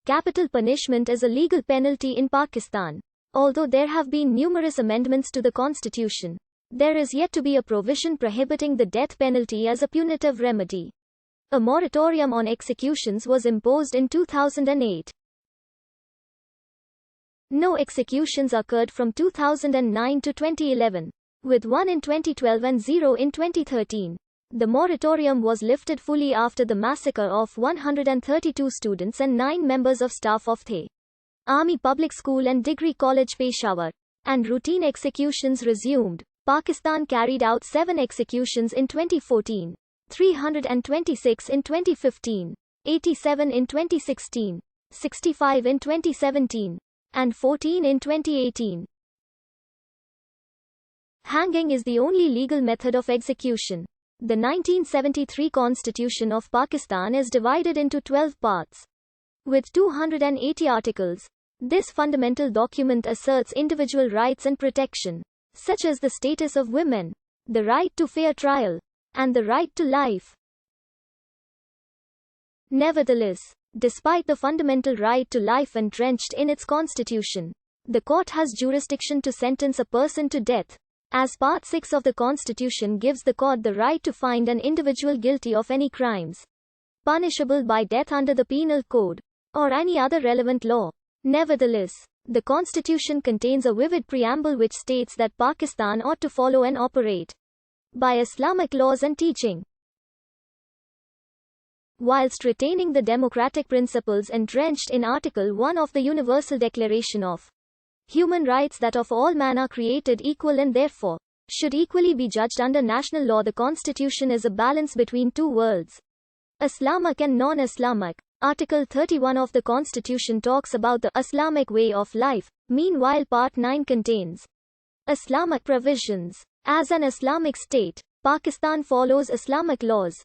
Capital punishment is a legal penalty in Pakistan. Although there have been numerous amendments to the constitution, there is yet to be a provision prohibiting the death penalty as a punitive remedy. A moratorium on executions was imposed in 2008. No executions occurred from 2009 to 2011, with 1 in 2012 and 0 in 2013. The moratorium was lifted fully after the massacre of 132 students and 9 members of staff of the Army Public School and Degree College Peshawar, and routine executions resumed. Pakistan carried out 7 executions in 2014, 326 in 2015, 87 in 2016, 65 in 2017, and 14 in 2018. Hanging is the only legal method of execution. The 1973 Constitution of Pakistan is divided into 12 parts, with 280 articles. This fundamental document asserts individual rights and protection, such as the status of women, the right to fair trial, and the right to life. Nevertheless, despite the fundamental right to life entrenched in its constitution, the court has jurisdiction to sentence a person to death, as Part 6 of the Constitution gives the court the right to find an individual guilty of any crimes punishable by death under the Penal Code, or any other relevant law. Nevertheless, the Constitution contains a vivid preamble which states that Pakistan ought to follow and operate by Islamic laws and teaching, whilst retaining the democratic principles entrenched in Article 1 of the Universal Declaration of Human Rights, that of all men are created equal and therefore should equally be judged under national law. The Constitution is a balance between two worlds, Islamic and non-Islamic. Article 31 of the Constitution talks about the Islamic way of life. Meanwhile, Part 9 contains Islamic provisions. As an Islamic state, Pakistan follows Islamic laws.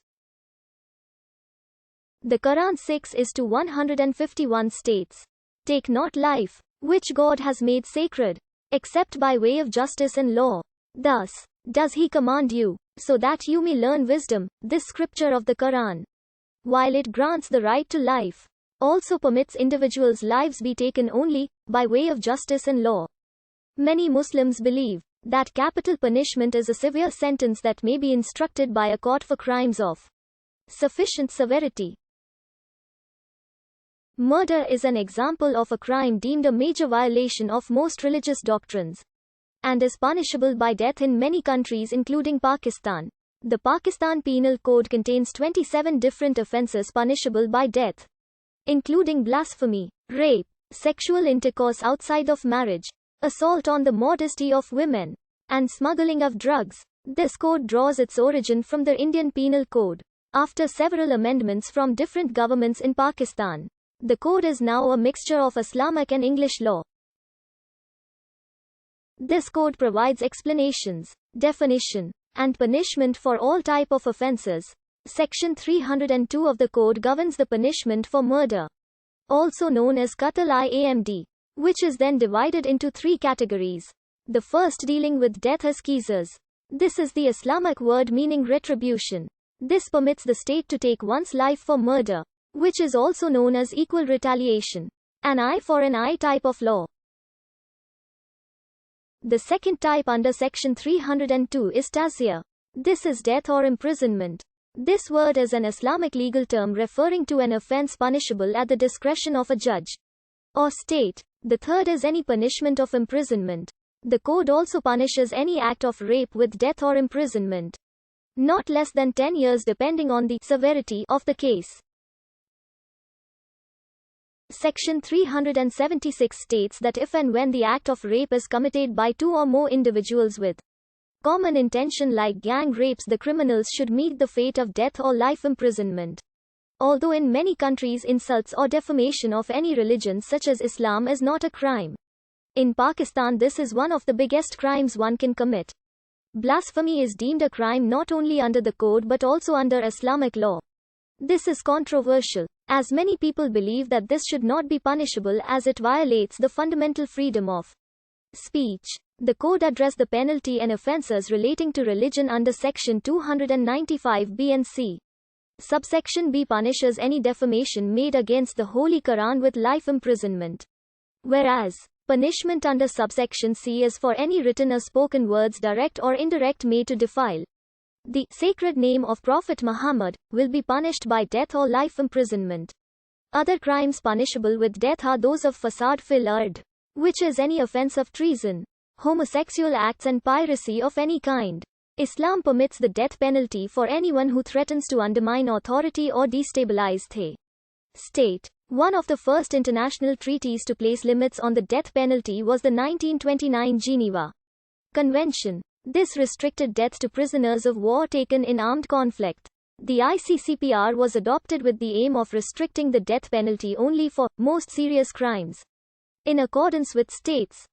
The Quran 6:151 states, "Take not life, which God has made sacred, except by way of justice and law. Thus does He command you, so that you may learn wisdom." This scripture of the Quran, while it grants the right to life, also permits individuals' lives be taken only by way of justice and law. Many Muslims believe that capital punishment is a severe sentence that may be instructed by a court for crimes of sufficient severity. Murder is an example of a crime deemed a major violation of most religious doctrines, and is punishable by death in many countries including Pakistan. The Pakistan Penal Code contains 27 different offences punishable by death, including blasphemy, rape, sexual intercourse outside of marriage, assault on the modesty of women, and smuggling of drugs. This code draws its origin from the Indian Penal Code. After several amendments from different governments in Pakistan, the code is now a mixture of Islamic and English law. This code provides explanations, definition, and punishment for all type of offences. Section 302 of the code governs the punishment for murder, also known as Qatl-i-Amd, which is then divided into 3 categories. The first dealing with death is qisas. This is the Islamic word meaning retribution. This permits the state to take one's life for murder, which is also known as equal retaliation, an eye for an eye type of law. The second type under Section 302 is taziyah. This is death or imprisonment. This word is an Islamic legal term referring to an offense punishable at the discretion of a judge or state. The third is any punishment of imprisonment. The code also punishes any act of rape with death or imprisonment, not less than 10 years depending on the severity of the case. Section 376 states that if and when the act of rape is committed by 2 or more individuals with common intention like gang rapes, the criminals should meet the fate of death or life imprisonment. Although in many countries insults or defamation of any religion such as Islam is not a crime, in Pakistan this is one of the biggest crimes one can commit. Blasphemy is deemed a crime not only under the code but also under Islamic law. This is controversial, as many people believe that this should not be punishable as it violates the fundamental freedom of speech. The code addressed the penalty and offences relating to religion under Section 295B and C. Subsection B punishes any defamation made against the Holy Quran with life imprisonment. Whereas, punishment under subsection C is for any written or spoken words direct or indirect made to defile the sacred name of Prophet Muhammad, will be punished by death or life imprisonment. Other crimes punishable with death are those of fasad fil ard, which is any offense of treason, homosexual acts and piracy of any kind. Islam permits the death penalty for anyone who threatens to undermine authority or destabilize the state. One of the first international treaties to place limits on the death penalty was the 1929 Geneva Convention. This restricted death to prisoners of war taken in armed conflict. The ICCPR was adopted with the aim of restricting the death penalty only for most serious crimes. In accordance with states'